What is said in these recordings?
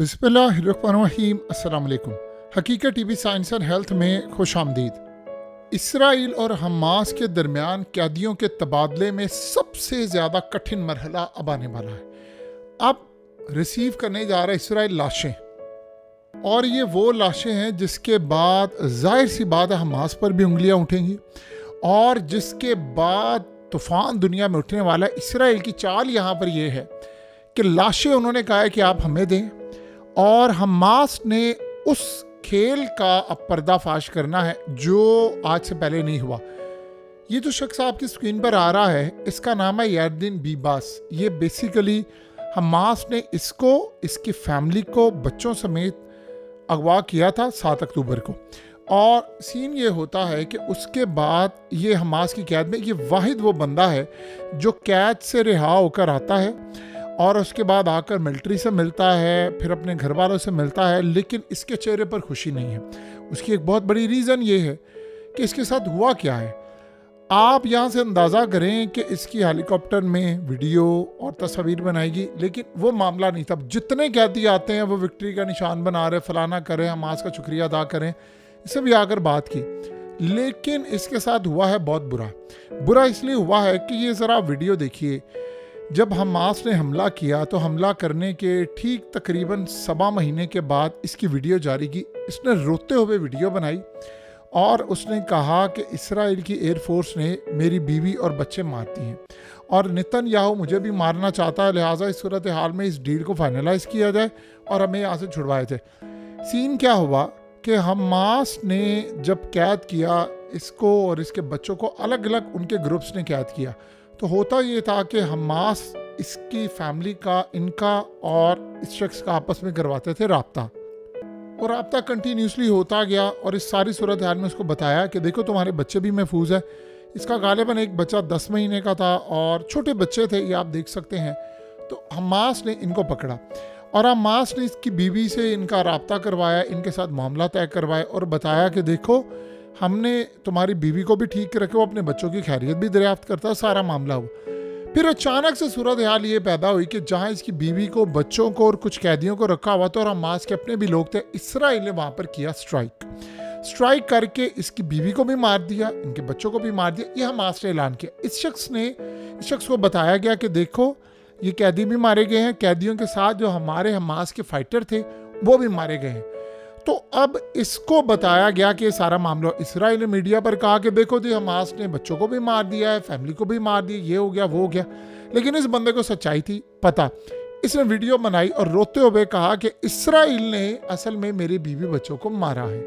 बिस्मिल्लाहिर्रहमानिर्रहीम। अस्सलाम वालेकुम। हकीकत टीवी साइंस एंड हेल्थ में खुश आमदीद। इसराइल और हमास के दरमियान कैदियों के तबादले में सबसे ज़्यादा कठिन मरहला अब आने वाला है। अब रिसीव करने जा रहा है इसराइल लाशें, और ये वो लाशें हैं जिसके बाद जाहिर सी बात है हमास पर भी उंगलियां उठेंगी, और जिसके बाद तूफान दुनिया में उठने वाला है। इसराइल की चाल यहाँ पर यह है कि लाशें उन्होंने कहा है कि आप हमें दें, और हमास ने उस खेल का अब पर्दाफाश करना है जो आज से पहले नहीं हुआ। ये जो शख्स आपकी स्क्रीन पर आ रहा है, इसका नाम है यारदीन बीबास। ये बेसिकली हमास ने इसको, इसकी फैमिली को बच्चों समेत अगवा किया था 7 अक्टूबर को। और सीन ये होता है कि उसके बाद ये हमास की कैद में ये वाहिद वो बंदा है जो कैद से रिहा होकर आता है, और उसके बाद आकर मिलिट्री से मिलता है, फिर अपने घर वालों से मिलता है, लेकिन इसके चेहरे पर खुशी नहीं है। उसकी एक बहुत बड़ी रीज़न ये है कि इसके साथ हुआ क्या है। आप यहाँ से अंदाज़ा करें कि इसकी हेलीकॉप्टर में वीडियो और तस्वीर बनाएगी, लेकिन वो मामला नहीं था। जितने कैदी आते हैं वो विक्ट्री का निशान बना रहे, फलाना करें, हमास का शुक्रिया अदा करें, इससे भी आकर बात की। लेकिन इसके साथ हुआ है बहुत बुरा इसलिए हुआ है कि ये ज़रा वीडियो देखिए। जब हमास ने हमला किया तो हमला करने के ठीक तकरीबन 7 महीने के बाद इसकी वीडियो जारी की। इसने रोते हुए वीडियो बनाई और उसने कहा कि इसराइल की एयरफोर्स ने मेरी बीवी और बच्चे मार दिए हैं, और नेतन्याहू मुझे भी मारना चाहता है, लिहाजा इस सूरत हाल में इस डील को फाइनलाइज किया जाए और हमें यहाँ से छुड़वाए थे। सीन क्या हुआ कि हमास ने जब कैद किया इसको और इसके बच्चों को, अलग अलग उनके ग्रुप्स ने कैद किया, तो होता ये था कि हमास इसकी फैमिली का, इनका और इस शख्स का आपस में करवाते थे राब्ता, और राब्ता कंटिन्यूसली होता गया। और इस सारी सूरत हाल में उसको बताया कि देखो तुम्हारे बच्चे भी महफूज है। इसका गालिबन एक बच्चा 10 महीने का था और छोटे बच्चे थे, ये आप देख सकते हैं। तो हमास ने इनको पकड़ा और हमास ने इसकी बीवी से इनका राब्ता करवाया, इनके साथ मामला तय करवाया और बताया कि देखो हमने तुम्हारी बीवी को भी ठीक रखे, वो अपने बच्चों की खैरियत भी दरियाफ्त करता, सारा मामला हुआ। फिर अचानक से सूरत हाल ये पैदा हुई कि जहाँ इसकी बीवी को, बच्चों को और कुछ कैदियों को रखा हुआ था और हमास के अपने भी लोग थे, इसराइल ने वहाँ पर किया स्ट्राइक करके इसकी बीवी को भी मार दिया, इनके बच्चों को भी मार दिया। ये हमास ने ऐलान किया। इस शख्स को बताया गया कि देखो ये कैदी भी मारे गए हैं, कैदियों के साथ जो हमारे हमास के फाइटर थे वो भी मारे गए हैं। तो अब इसको बताया गया कि सारा मामला, इसराइल ने मीडिया पर कहा कि देखो जी हमास ने बच्चों को भी मार दिया है, फैमिली को भी मार दिया, ये हो गया वो हो गया। लेकिन इस बंदे को सच्चाई थी पता। इसने वीडियो बनाई और रोते हुए कहा कि इसराइल ने असल में मेरे बीवी बच्चों को मारा है।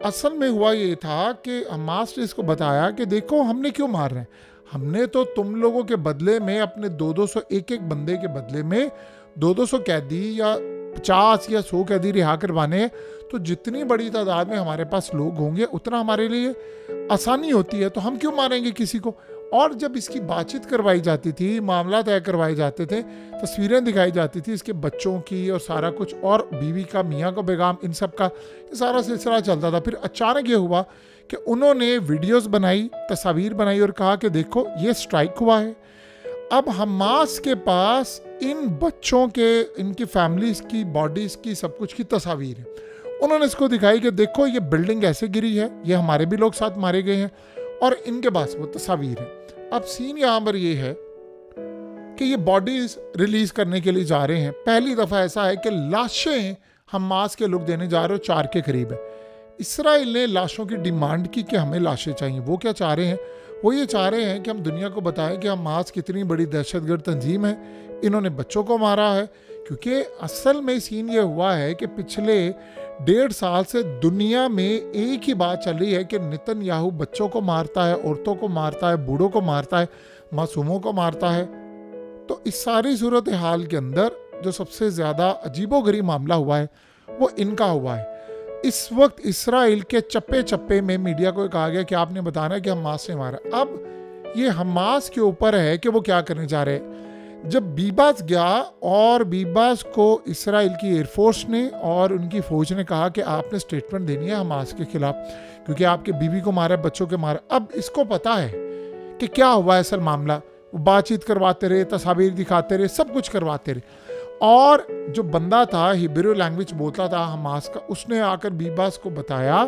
असल में हुआ ये था कि हमास ने इसको बताया कि देखो हमने क्यों मार रहे हैं, हमने तो तुम लोगों के बदले में अपने 200 एक बंदे के बदले में 200 कैदी या 50 या 100 कैदी रिहा करवाने हैं। तो जितनी बड़ी तादाद में हमारे पास लोग होंगे उतना हमारे लिए आसानी होती है, तो हम क्यों मारेंगे किसी को। और जब इसकी बातचीत करवाई जाती थी, मामला तय करवाए जाते थे, तस्वीरें दिखाई जाती थी इसके बच्चों की और सारा कुछ, और बीवी का, मियाँ का, बेगम, इन सब का ये सारा सिलसिला चलता था। फिर अचानक ये हुआ कि उन्होंने वीडियोस बनाई, तस्वीर बनाई और कहा कि देखो ये स्ट्राइक हुआ है। अब हमास के पास इन बच्चों के, इनकी फैमिलीज की, बॉडीज की, सब कुछ की तस्वीर है। उन्होंने इसको दिखाई कि देखो ये बिल्डिंग ऐसे गिरी है, ये हमारे भी लोग साथ मारे गए हैं, और इनके पास वो तस्वीर है। अब सीन यहाँ पर ये है कि ये बॉडीज रिलीज करने के लिए जा रहे हैं। पहली दफ़ा ऐसा है कि लाशें हमास के लोग देने जा रहे हो, 4 के करीब है। इसराइल ने लाशों की डिमांड की कि हमें लाशें चाहिए। वो क्या चाह रहे हैं, वो ये चाह रहे हैं कि हम दुनिया को बताएं कि हमास कितनी बड़ी दहशतगर्द तंजीम है, इन्होंने बच्चों को मारा है। क्योंकि असल में सीन ये हुआ है कि पिछले 1.5 साल से दुनिया में एक ही बात चल रही है कि नेतन्याहू बच्चों को मारता है, औरतों को मारता है, बूढ़ों को मारता है, मासूमों को मारता है। तो इस सारी सूरत हाल के अंदर जो सबसे ज़्यादा अजीबोगरीब मामला हुआ है वो इनका हुआ है। इस वक्त इसराइल के चप्पे चप्पे में मीडिया को कहा गया कि आपने बताना है कि हमास ने मारा। अब ये हमास के ऊपर है कि वो क्या करने जा रहे हैं। जब बीबास गया और बीबास को इसराइल की एयरफोर्स ने और उनकी फौज ने कहा कि आपने स्टेटमेंट देनी है हमास के खिलाफ, क्योंकि आपके बीवी को मारा, बच्चों के मारा। अब इसको पता है कि क्या हुआ है असल मामला। वो बातचीत करवाते रहे, तस्वीर दिखाते रहे, सब कुछ करवाते रहे। और जो बंदा था हिब्रू लैंग्वेज बोलता था हमास का, उसने आकर बीबास को बताया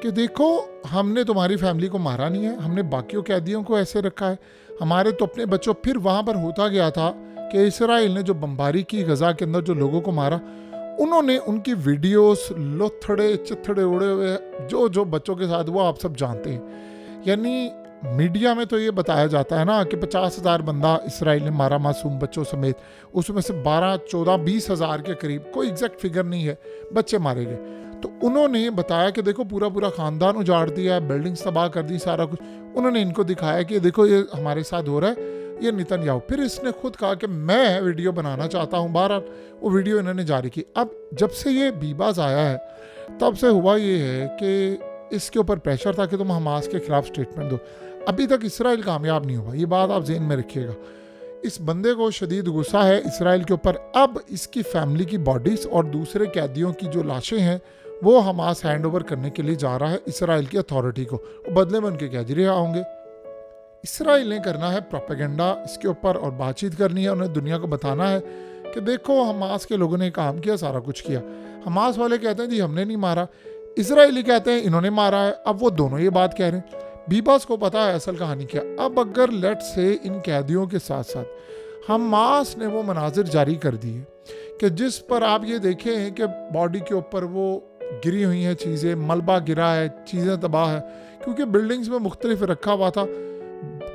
कि देखो हमने तुम्हारी फैमिली को मारा नहीं है, हमने बाकियों कैदियों को ऐसे रखा है, हमारे तो अपने बच्चों। फिर वहाँ पर होता गया था कि इसराइल ने जो बमबारी की गजा के अंदर, जो लोगों को मारा, उन्होंने उनकी वीडियोस लोथड़े चिथड़े उड़े हुए जो बच्चों के साथ हुआ आप सब जानते हैं। यानी मीडिया में तो ये बताया जाता है ना कि 50,000 बंदा इसराइल ने मारा मासूम बच्चों समेत, उसमें से 12, 14, 20,000 के करीब, कोई एग्जैक्ट फिगर नहीं है, बच्चे मारे गए। तो उन्होंने बताया कि देखो पूरा पूरा खानदान उजाड़ दिया, बिल्डिंग्स तबाह कर दी, सारा कुछ। उन्होंने इनको दिखाया कि देखो ये हमारे साथ हो रहा है, ये नेतन्याहू। फिर इसने खुद कहा कि मैं वीडियो बनाना चाहता हूँ, बहरहाल वो वीडियो इन्होंने जारी की। अब जब से ये बीबास आया है तब से हुआ ये है कि इसके ऊपर प्रेशर था कि तुम हमास के खिलाफ स्टेटमेंट दो। अभी तक इसराइल कामयाब नहीं हुआ, ये बात आप ज़हन में रखिएगा। इस बंदे को शदीद गुस्सा है इसराइल के ऊपर। अब इसकी फैमिली की बॉडीज और दूसरे कैदियों की जो लाशें हैं वो हमास हैंड ओवर करने के लिए जा रहा है इसराइल की अथॉरिटी को। बदले में उनके कैदी रिहा होंगे। इसराइल ने करना है प्रोपेगेंडा इसके ऊपर और बातचीत करनी है, उन्हें दुनिया को बताना है कि देखो हमास के लोगों ने काम किया, सारा कुछ किया। हमास वाले कहते हैं जी हमने नहीं मारा, इसराइली कहते हैं इन्होंने मारा है। अब वो दोनों ये बात कह रहे हैं। बीबास को पता है असल कहानी क्या। अब अगर लेट से इन कैदियों के साथ साथ हमास ने वो मनाजिर जारी कर दिए कि जिस पर आप ये देखें कि बॉडी के ऊपर वो गिरी हुई हैं चीज़ें, मलबा गिरा है, चीज़ें तबाह है, क्योंकि बिल्डिंग्स में मुख्तलिफ रखा हुआ था।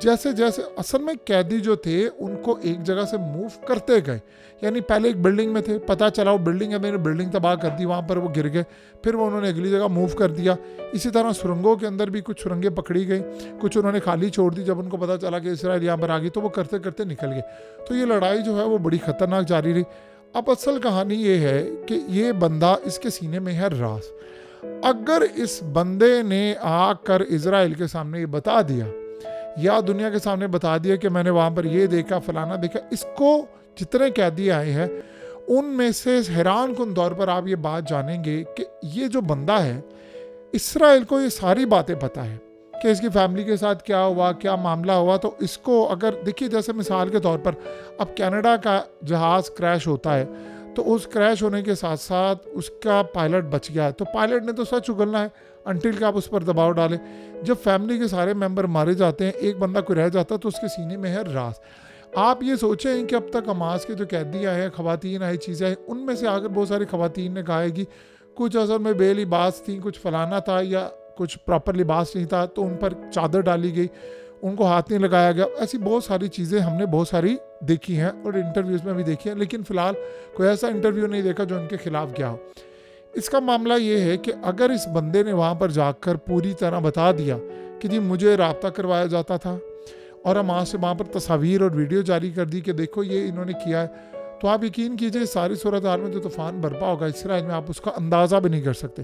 जैसे जैसे असल में कैदी जो थे उनको एक जगह से मूव करते गए, यानी पहले एक बिल्डिंग में थे, पता चला वो बिल्डिंग है, मैंने बिल्डिंग तबाह कर दी, वहाँ पर वो गिर गए, फिर वो उन्होंने अगली जगह मूव कर दिया। इसी तरह सुरंगों के अंदर भी कुछ सुरंगें पकड़ी गई, कुछ उन्होंने खाली छोड़ दी। जब उनको पता चला कि इसराइल यहाँ पर आ गई तो वो करते करते निकल गए। तो ये लड़ाई जो है वो बड़ी ख़तरनाक जारी रही। अब असल कहानी ये है कि ये बंदा, इसके सीने में है राज। अगर इस बंदे ने आकर इसराइल के सामने ये बता दिया या दुनिया के सामने बता दिया कि मैंने वहाँ पर ये देखा, फलाना देखा, इसको जितने कैदी आए हैं उनमें से हैरान कुन तौर पर आप ये बात जानेंगे कि ये जो बंदा है, इसराइल को ये सारी बातें पता है कि इसकी फैमिली के साथ क्या हुआ, क्या मामला हुआ। तो इसको अगर देखिए, जैसे मिसाल के तौर पर अब कनाडा का जहाज़ क्रैश होता है तो उस क्रैश होने के साथ साथ उसका पायलट बच गया है, तो पायलट ने तो सच उगलना है अंटिल कि आप उस पर दबाव डालें। जब फैमिली के सारे मेंबर मारे जाते हैं, एक बंदा कोई रह जाता है, तो उसके सीने में है राज। आप ये सोचें कि अब तक हमास के जो कैदी आए हैं, खवातीन आई, चीज़ें आई, उनमें से आकर बहुत सारी खवातीन ने कहा है कि कुछ असल में बेलिबास थी, कुछ फलाना था या कुछ प्रॉपर लिबास नहीं था, तो उन पर चादर डाली गई, उनको हाथ नहीं लगाया गया। ऐसी बहुत सारी चीज़ें हमने बहुत सारी देखी हैं और इंटरव्यूज़ में भी देखी हैं, लेकिन फ़िलहाल कोई ऐसा इंटरव्यू नहीं देखा जो उनके खिलाफ गया हो। इसका मामला ये है कि अगर इस बंदे ने वहाँ पर जाकर पूरी तरह बता दिया कि जी मुझे राब्ता करवाया जाता था और हम से वहाँ पर तस्वीर और वीडियो जारी कर दी कि देखो ये इन्होंने किया है, तो आप यकीन कीजिए सारी सूरत हाल में जो तूफ़ान बर्पा होगा इसराइल में, आप उसका अंदाज़ा भी नहीं कर सकते।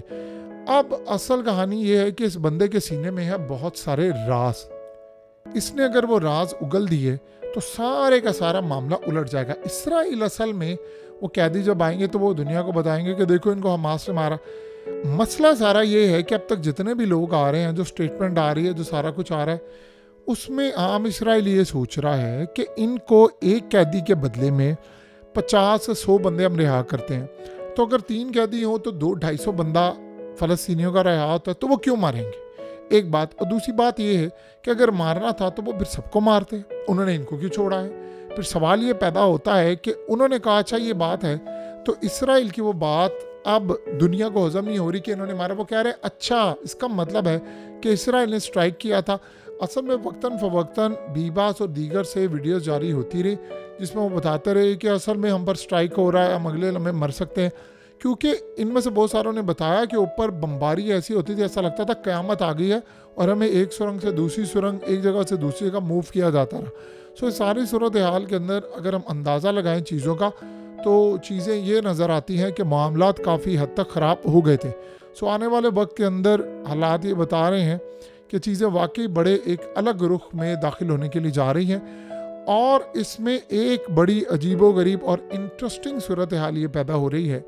अब असल कहानी ये है कि इस बंदे के सीने में है बहुत सारे राज। इसने अगर वो राज उगल दिए तो सारे का सारा मामला उलट जाएगा। इसराइल असल में वो कैदी जब आएंगे तो वो दुनिया को बताएंगे कि देखो इनको हमास ने मारा। मसला सारा ये है कि अब तक जितने भी लोग आ रहे हैं, जो स्टेटमेंट आ रही है, जो सारा कुछ आ रहा है, उसमें आम इसराइल ये सोच रहा है कि इनको एक कैदी के बदले में 50 से 100 बंदे हम रिहा करते हैं। तो अगर 3 कैदी हों तो 200-250 बंदा फ़लस्तीनियों का रिहा होता है, तो वो क्यों मारेंगे? एक बात। और दूसरी बात ये है कि अगर मारना था तो वो फिर सबको मारते, उन्होंने इनको क्यों छोड़ा है? फिर सवाल ये पैदा होता है कि उन्होंने कहा अच्छा ये बात है, तो इसराइल की वो बात अब दुनिया को हजम नहीं हो रही कि इन्होंने मारा। वो कह रहे हैं अच्छा इसका मतलब है कि इसराइल ने स्ट्राइक किया था। असल में वक्तन फ़वक्तन बीबास और दीगर से वीडियोस जारी होती रही जिसमें वो बताते रहे कि असल में हम पर स्ट्राइक हो रहा है, हम अगले लम्हे मर सकते हैं, क्योंकि इनमें से बहुत सारों ने बताया कि ऊपर बमबारी ऐसी होती थी, ऐसा लगता था क़यामत आ गई है और हमें एक सुरंग से दूसरी सुरंग, एक जगह से दूसरी जगह मूव किया जाता रहा। सो इस सारी सूरत हाल के अंदर अगर हम अंदाज़ा लगाएं चीज़ों का तो चीज़ें ये नज़र आती हैं कि मामलात काफ़ी हद तक ख़राब हो गए थे। सो आने वाले वक्त के अंदर हालात ये बता रहे हैं कि चीज़ें वाकई बड़े एक अलग रुख में दाखिल होने के लिए जा रही हैं। और इसमें एक बड़ी अजीबोगरीब और इंटरेस्टिंग सूरत हाल ये पैदा हो रही है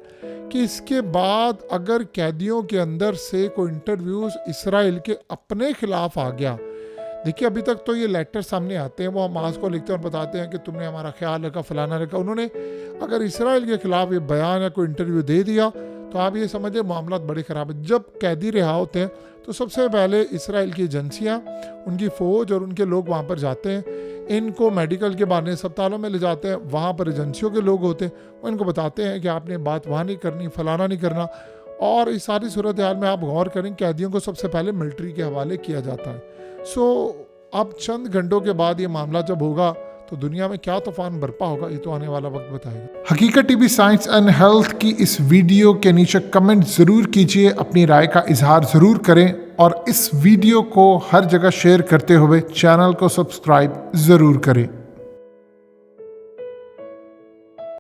कि इसके बाद अगर कैदियों के अंदर से कोई इंटरव्यूज़ इसराइल के अपने खिलाफ आ गया देखिए अभी तक तो ये लेटर सामने आते हैं, वो हमास को लिखते हैं और बताते हैं कि तुमने हमारा ख्याल रखा, फलाना रखा। उन्होंने अगर इसराइल के खिलाफ ये बयान या कोई इंटरव्यू दे दिया तो आप ये समझिए मामला बड़े ख़राब है। जब कैदी रिहा होते हैं तो सबसे पहले इसराइल की एजेंसियाँ, उनकी फ़ौज और उनके लोग वहाँ पर जाते हैं, इनको मेडिकल के बहाने अस्पतालों में ले जाते हैं। वहाँ पर एजेंसियों के लोग होते हैं, वो इनको बताते हैं कि आपने बात वहाँ नहीं करनी, फलाना नहीं करना। और इस सारी सूरत हाल में आप गौर करें, कैदियों को सबसे पहले मिलिट्री के हवाले किया जाता है। सो अब चंद घंटों के बाद ये मामला जब होगा तो दुनिया में क्या तूफान बरपा होगा, ये तो आने वाला वक्त बताएगा। हकीकत टीवी साइंस एंड हेल्थ की इस वीडियो के नीचे कमेंट ज़रूर कीजिए, अपनी राय का इजहार ज़रूर करें और इस वीडियो को हर जगह शेयर करते हुए चैनल को सब्सक्राइब ज़रूर करें।